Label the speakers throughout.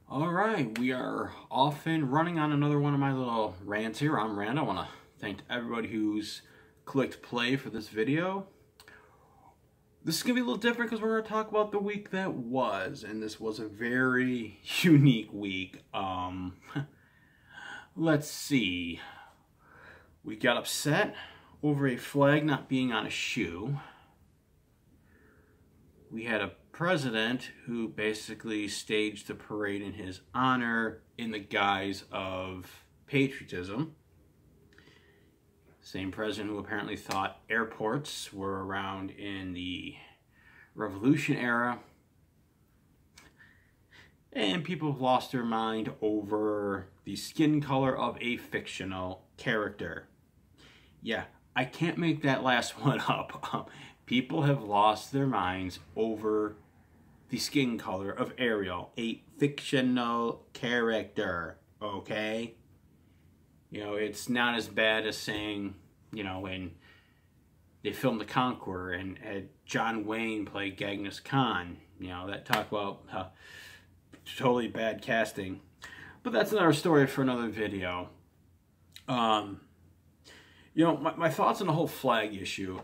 Speaker 1: All right, we are off and running on another one of my little rants here. I'm Rand. I want to thank everybody who's clicked play for this video. This is going to be a little different because we're going to talk about the week that was, and this was a very unique week. Let's see. We got upset over a flag not being on a shoe. We had a president who basically staged the parade in his honor in the guise of patriotism. Same president who apparently thought airports were around in the Revolution era. And people have lost their mind over the skin color of a fictional character. Yeah, I can't make that last one up. People have lost their minds over the skin color of Ariel, a fictional character, okay? You know, it's not as bad as saying, you know, when they filmed The Conqueror and had John Wayne play Genghis Khan. You know, that talk about totally bad casting. But that's another story for another video. You know, my thoughts on the whole flag issue.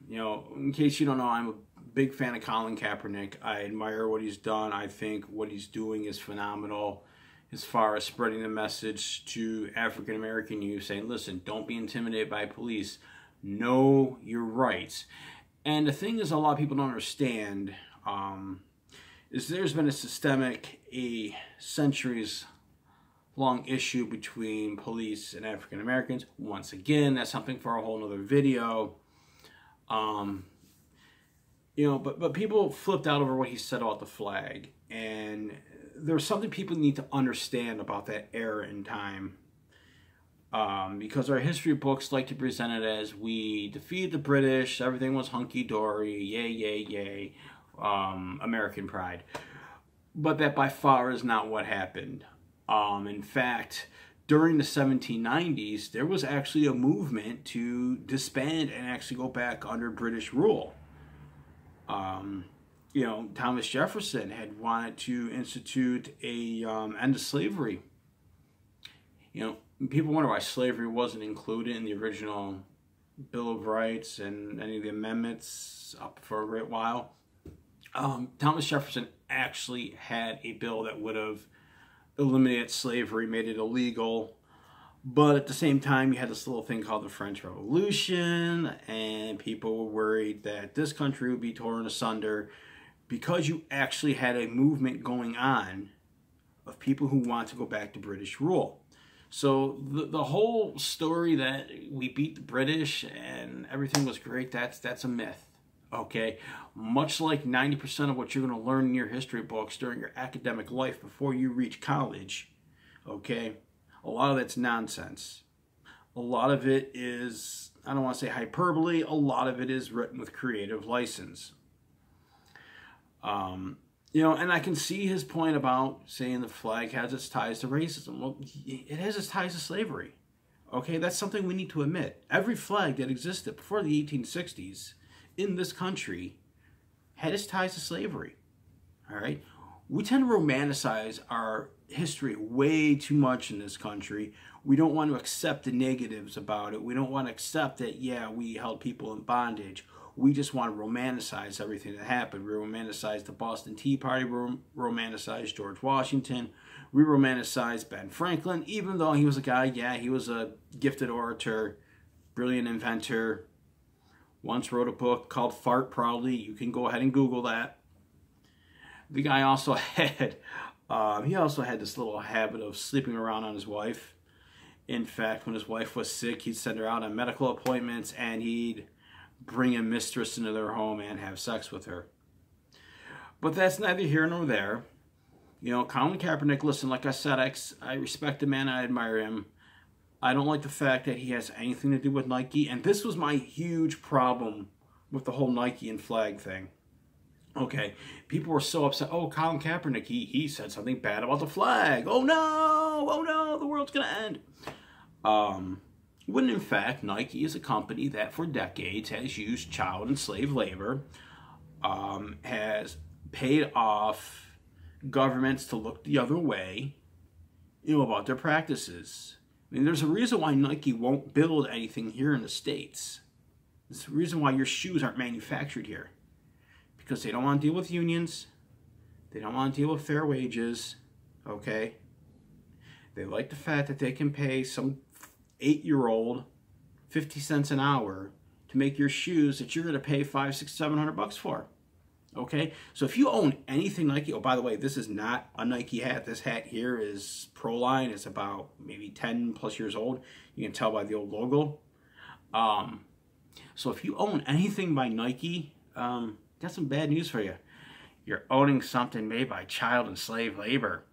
Speaker 1: You know, in case you don't know, I'm a big fan of Colin Kaepernick. I admire what he's done. I think what he's doing is phenomenal as far as spreading the message to African American youth, saying, listen, don't be intimidated by police. Know your rights. And the thing is, a lot of people don't understand is there's been a centuries-long issue between police and African Americans. Once again, that's something for a whole other video. You know, but people flipped out over what he said about the flag, and there's something people need to understand about that era in time, because our history books like to present it as we defeated the British, everything was hunky-dory, yay, yay, yay, American pride. But that by far is not what happened. In fact, during the 1790s, there was actually a movement to disband and actually go back under British rule. You know, Thomas Jefferson had wanted to institute a end of slavery. You know, people wonder why slavery wasn't included in the original Bill of Rights and any of the amendments up for a great while. Thomas Jefferson actually had a bill that would have eliminated slavery, made it illegal. But at the same time, you had this little thing called the French Revolution, and people were worried that this country would be torn asunder because you actually had a movement going on of people who want to go back to British rule. So the whole story that we beat the British and everything was great, that's a myth, okay? Much like 90% of what you're going to learn in your history books during your academic life before you reach college, okay? A lot of that's nonsense. A lot of it is, I don't want to say hyperbole, a lot of it is written with creative license. You know, and I can see his point about saying the flag has its ties to racism. Well, it has its ties to slavery. Okay, that's something we need to admit. Every flag that existed before the 1860s in this country had its ties to slavery. All right? We tend to romanticize our history way too much in this country. We don't want to accept the negatives about it. We don't want to accept that, yeah, we held people in bondage. We just want to romanticize everything that happened. We romanticize the Boston Tea Party. We romanticize George Washington. We romanticize Ben Franklin, even though he was a guy, yeah, he was a gifted orator, brilliant inventor. Once wrote a book called Fart Proudly. You can go ahead and Google that. The guy also had, this little habit of sleeping around on his wife. In fact, when his wife was sick, he'd send her out on medical appointments and he'd bring a mistress into their home and have sex with her. But that's neither here nor there. You know, Colin Kaepernick, listen, like I said, I respect the man, I admire him. I don't like the fact that he has anything to do with Nike, and this was my huge problem with the whole Nike and flag thing. Okay, people were so upset. Oh, Colin Kaepernick, he said something bad about the flag. Oh no, the world's gonna end. When in fact, Nike is a company that for decades has used child and slave labor, has paid off governments to look the other way, about their practices. I mean, there's a reason why Nike won't build anything here in the States. There's a reason why your shoes aren't manufactured here. Because they don't want to deal with unions. They don't want to deal with fair wages. Okay? They like the fact that they can pay some 8-year-old 50 cents an hour to make your shoes that you're going to pay $500, $600, $700 for. Okay, so if you own anything Nike, oh, by the way, this is not a Nike hat. This hat here is Proline. It's about maybe 10 plus years old. You can tell by the old logo. So if you own anything by Nike, got some bad news for you. You're owning something made by child and slave labor.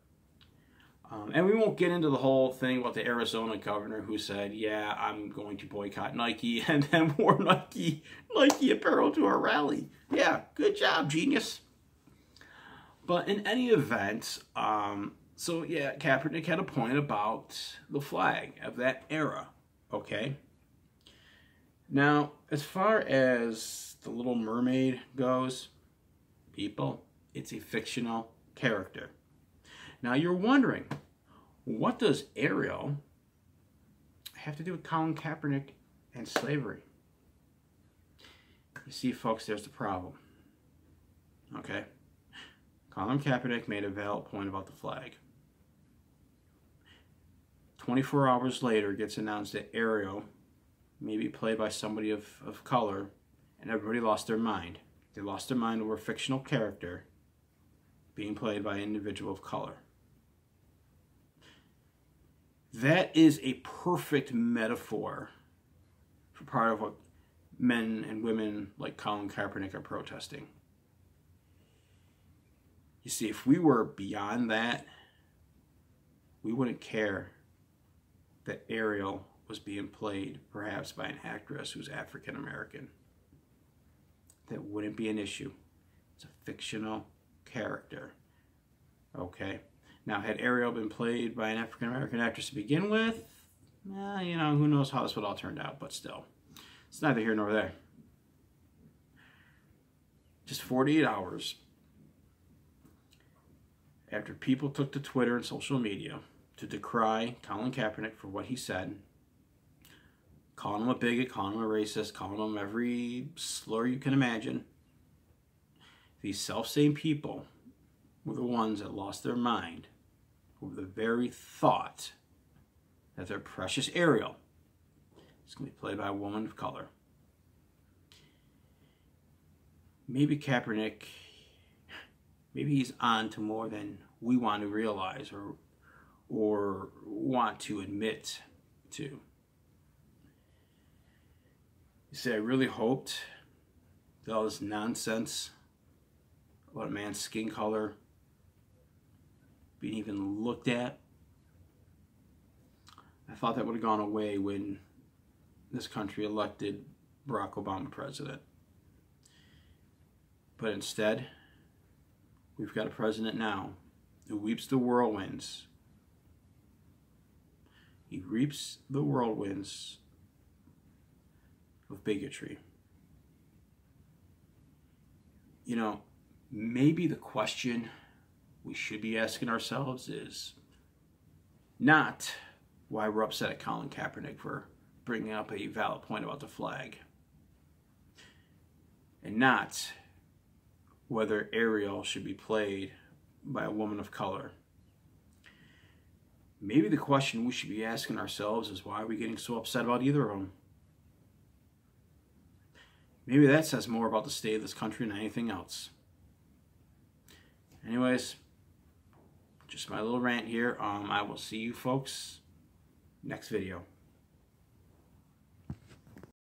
Speaker 1: And we won't get into the whole thing about the Arizona governor who said, yeah, I'm going to boycott Nike, and then wore Nike apparel to our rally. Yeah, good job, genius. But in any event, so yeah, Kaepernick had a point about the flag of that era, okay? Now, as far as the Little Mermaid goes, people, it's a fictional character. Now you're wondering, what does Ariel have to do with Colin Kaepernick and slavery? You see, folks, there's the problem. Okay? Colin Kaepernick made a valid point about the flag. 24 hours later, it gets announced that Ariel may be played by somebody of color, and everybody lost their mind. They lost their mind over a fictional character being played by an individual of color. That is a perfect metaphor for part of what men and women like Colin Kaepernick are protesting. You see, if we were beyond that, we wouldn't care that Ariel was being played perhaps by an actress who's African American. That wouldn't be an issue. It's a fictional character. Okay? Now, had Ariel been played by an African American actress to begin with, who knows how this would all turn out, but still. It's neither here nor there. Just 48 hours after people took to Twitter and social media to decry Colin Kaepernick for what he said, calling him a bigot, calling him a racist, calling him every slur you can imagine, these self-same people were the ones that lost their mind over the very thought that their precious Ariel is going to be played by a woman of color. Maybe Kaepernick, maybe he's on to more than we want to realize or want to admit to. You see, I really hoped that all this nonsense about a man's skin color being even looked at, I thought that would have gone away when this country elected Barack Obama president. But instead, we've got a president now who reaps the whirlwinds. He reaps the whirlwinds of bigotry. Maybe the question we should be asking ourselves is not why we're upset at Colin Kaepernick for bringing up a valid point about the flag, and not whether Ariel should be played by a woman of color. Maybe the question we should be asking ourselves is, why are we getting so upset about either of them? Maybe that says more about the state of this country than anything else. Anyways, just my little rant here. I will see you folks next video.